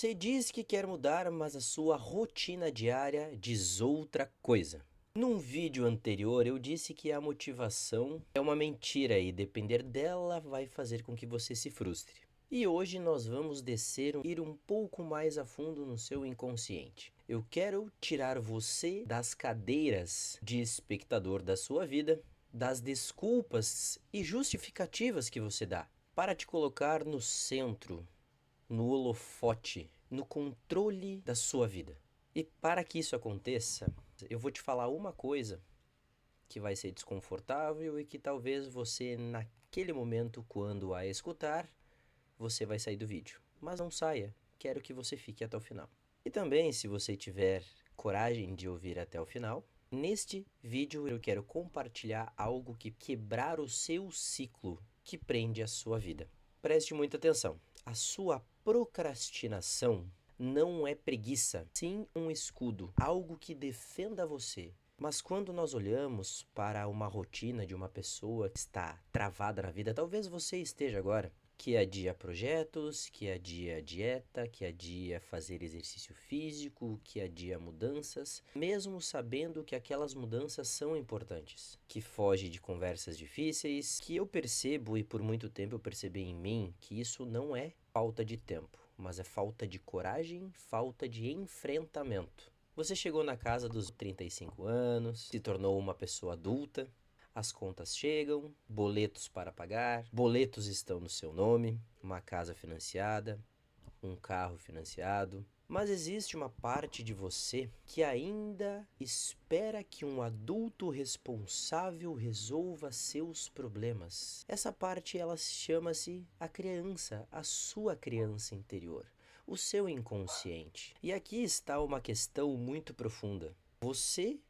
Você diz que quer mudar, mas a sua rotina diária diz outra coisa. Num vídeo anterior eu disse que a motivação é uma mentira e depender dela vai fazer com que você se frustre. E hoje nós vamos ir um pouco mais a fundo no seu inconsciente. Eu quero tirar você das cadeiras de espectador da sua vida, das desculpas e justificativas que você dá, para te colocar no centro, no holofote, no controle da sua vida. E para que isso aconteça, eu vou te falar uma coisa que vai ser desconfortável e que talvez você, naquele momento, quando a escutar, você vai sair do vídeo. Mas não saia, quero que você fique até o final. E também, se você tiver coragem de ouvir até o final, neste vídeo eu quero compartilhar algo que quebrar o seu ciclo que prende a sua vida. Preste muita atenção. A sua procrastinação não é preguiça, sim um escudo, algo que defenda você. Mas quando nós olhamos para uma rotina de uma pessoa que está travada na vida, talvez você esteja agora, que adia projetos, que adia dieta, que adia fazer exercício físico, que adia mudanças, mesmo sabendo que aquelas mudanças são importantes, que foge de conversas difíceis, que eu percebo e por muito tempo eu percebi em mim que isso não é falta de tempo, mas é falta de coragem, falta de enfrentamento. Você chegou na casa dos 35 anos, se tornou uma pessoa adulta, as contas chegam, boletos para pagar, boletos estão no seu nome, uma casa financiada, um carro financiado. Mas existe uma parte de você que ainda espera que um adulto responsável resolva seus problemas. Essa parte ela chama-se a criança, a sua criança interior, o seu inconsciente. E aqui está uma questão muito profunda. Você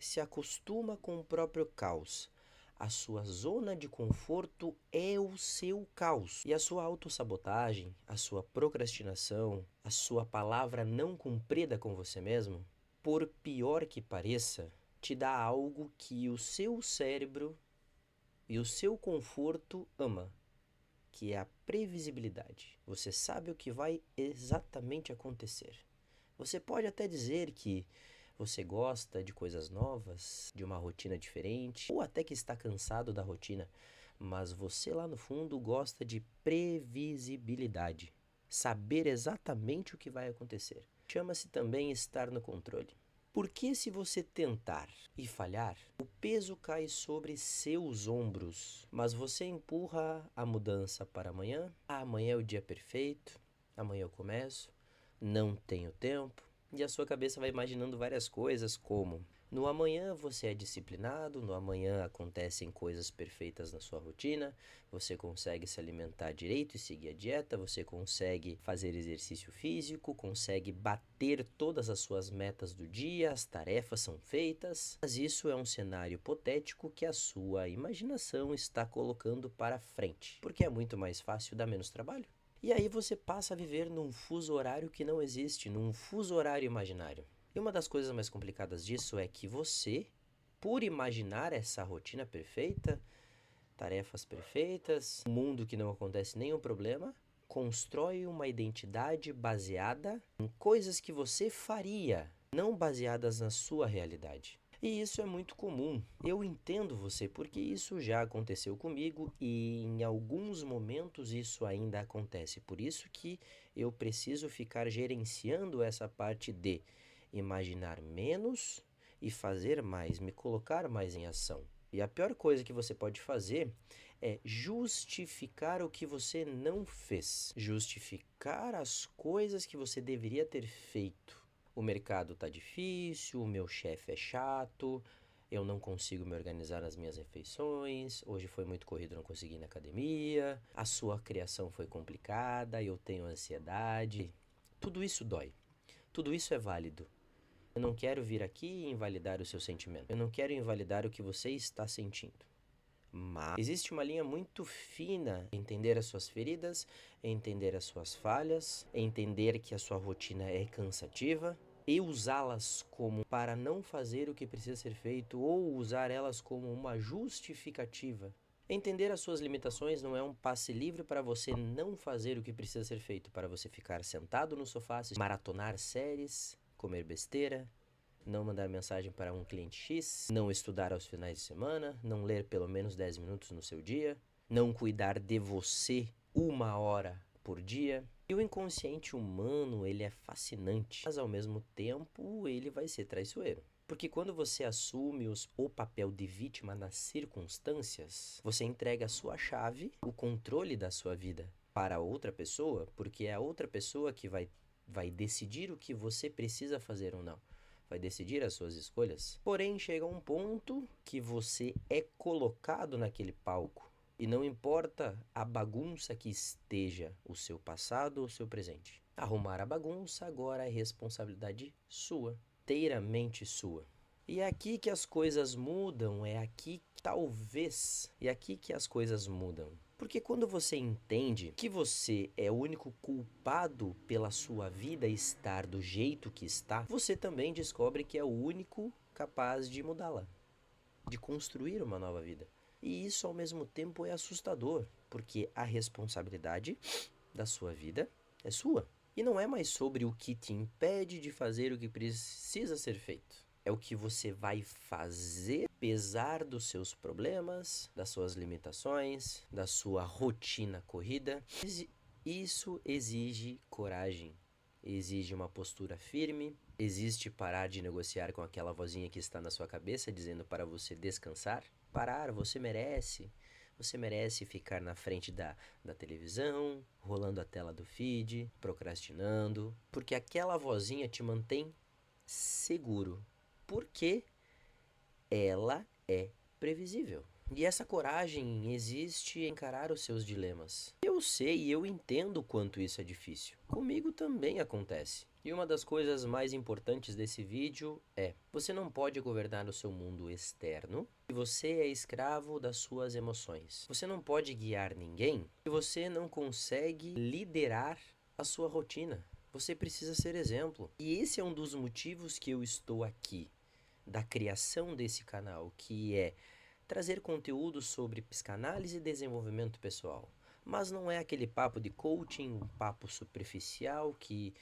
se acostuma com o próprio caos. A sua zona de conforto é o seu caos. E a sua autossabotagem, a sua procrastinação, a sua palavra não cumprida com você mesmo, por pior que pareça, te dá algo que o seu cérebro e o seu conforto ama, que é a previsibilidade. Você sabe o que vai exatamente acontecer. Você pode até dizer que você gosta de coisas novas, de uma rotina diferente, ou até que está cansado da rotina, mas você lá no fundo gosta de previsibilidade, saber exatamente o que vai acontecer. Chama-se também estar no controle. Porque se você tentar e falhar, o peso cai sobre seus ombros, mas você empurra a mudança para amanhã. Amanhã é o dia perfeito, amanhã eu começo, não tenho tempo. E a sua cabeça vai imaginando várias coisas como: no amanhã você é disciplinado, no amanhã acontecem coisas perfeitas na sua rotina, você consegue se alimentar direito e seguir a dieta, você consegue fazer exercício físico, consegue bater todas as suas metas do dia, as tarefas são feitas. Mas isso é um cenário hipotético que a sua imaginação está colocando para frente, porque é muito mais fácil, dá menos trabalho. E aí você passa a viver num fuso horário que não existe, num fuso horário imaginário. E uma das coisas mais complicadas disso é que você, por imaginar essa rotina perfeita, tarefas perfeitas, um mundo que não acontece nenhum problema, constrói uma identidade baseada em coisas que você faria, não baseadas na sua realidade. E isso é muito comum. Eu entendo você porque isso já aconteceu comigo e em alguns momentos isso ainda acontece. Por isso que eu preciso ficar gerenciando essa parte de imaginar menos e fazer mais, me colocar mais em ação. E a pior coisa que você pode fazer é justificar o que você não fez, justificar as coisas que você deveria ter feito. O mercado tá difícil, o meu chefe é chato, eu não consigo me organizar nas minhas refeições, hoje foi muito corrido, não consegui ir na academia, a sua criação foi complicada, eu tenho ansiedade. Tudo isso dói, tudo isso é válido. Eu não quero vir aqui e invalidar o seu sentimento, eu não quero invalidar o que você está sentindo. Mas existe uma linha muito fina, entender as suas feridas, entender as suas falhas, entender que a sua rotina é cansativa e usá-las como para não fazer o que precisa ser feito ou usar elas como uma justificativa Entender as suas limitações não é um passe livre para você não fazer o que precisa ser feito, para você ficar sentado no sofá, maratonar séries, comer besteira, não mandar mensagem para um cliente X, não estudar aos finais de semana, não ler pelo menos 10 minutos no seu dia, não cuidar de você 1 hora por dia. E o inconsciente humano, ele é fascinante, mas ao mesmo tempo ele vai ser traiçoeiro. Porque quando você assume o papel de vítima nas circunstâncias, você entrega a sua chave, o controle da sua vida para outra pessoa, porque é a outra pessoa que vai decidir o que você precisa fazer ou não. Vai decidir as suas escolhas. Porém, chega um ponto que você é colocado naquele palco. E não importa a bagunça que esteja, o seu passado ou o seu presente. Arrumar a bagunça agora é responsabilidade sua, inteiramente sua. E é aqui que as coisas mudam, é aqui que as coisas mudam. Porque quando você entende que você é o único culpado pela sua vida estar do jeito que está, você também descobre que é o único capaz de mudá-la, de construir uma nova vida. E isso ao mesmo tempo é assustador, porque a responsabilidade da sua vida é sua. E não é mais sobre o que te impede de fazer o que precisa ser feito. É o que você vai fazer, apesar dos seus problemas, das suas limitações, da sua rotina corrida. Isso exige coragem, exige uma postura firme, exige parar de negociar com aquela vozinha que está na sua cabeça dizendo para você descansar. Parar, você merece. Você merece ficar na frente da televisão, rolando a tela do feed, procrastinando, porque aquela vozinha te mantém seguro, porque ela é previsível. E essa coragem existe em encarar os seus dilemas. Eu sei e eu entendo o quanto isso é difícil. Comigo também acontece. E uma das coisas mais importantes desse vídeo é: você não pode governar o seu mundo externo e você é escravo das suas emoções. Você não pode guiar ninguém e você não consegue liderar a sua rotina. Você precisa ser exemplo. E esse é um dos motivos que eu estou aqui, da criação desse canal, que é trazer conteúdo sobre psicanálise e desenvolvimento pessoal. Mas não é aquele papo de coaching, um papo superficial que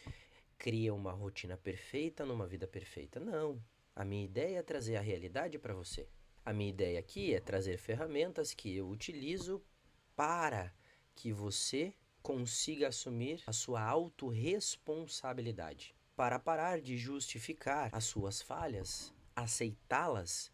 cria uma rotina perfeita numa vida perfeita. Não. A minha ideia é trazer a realidade para você. A minha ideia aqui é trazer ferramentas que eu utilizo para que você consiga assumir a sua autorresponsabilidade. Para parar de justificar as suas falhas, aceitá-las,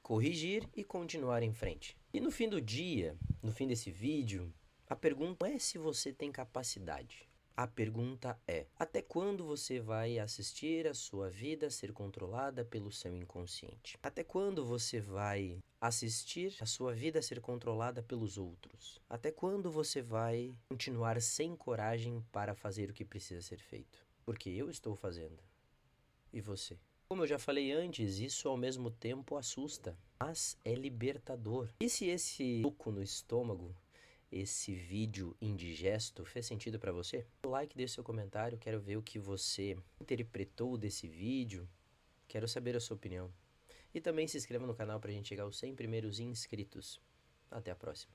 corrigir e continuar em frente. E no fim do dia, no fim desse vídeo, a pergunta não é se você tem capacidade. A pergunta é: até quando você vai assistir a sua vida ser controlada pelo seu inconsciente? Até quando você vai assistir a sua vida ser controlada pelos outros? Até quando você vai continuar sem coragem para fazer o que precisa ser feito? Porque eu estou fazendo. E você? Como eu já falei antes, isso ao mesmo tempo assusta, mas é libertador. E se esse soco no estômago, esse vídeo indigesto fez sentido para você? Dê o like, deixe seu comentário, quero ver o que você interpretou desse vídeo, quero saber a sua opinião. E também se inscreva no canal para a gente chegar aos 100 primeiros inscritos. Até a próxima.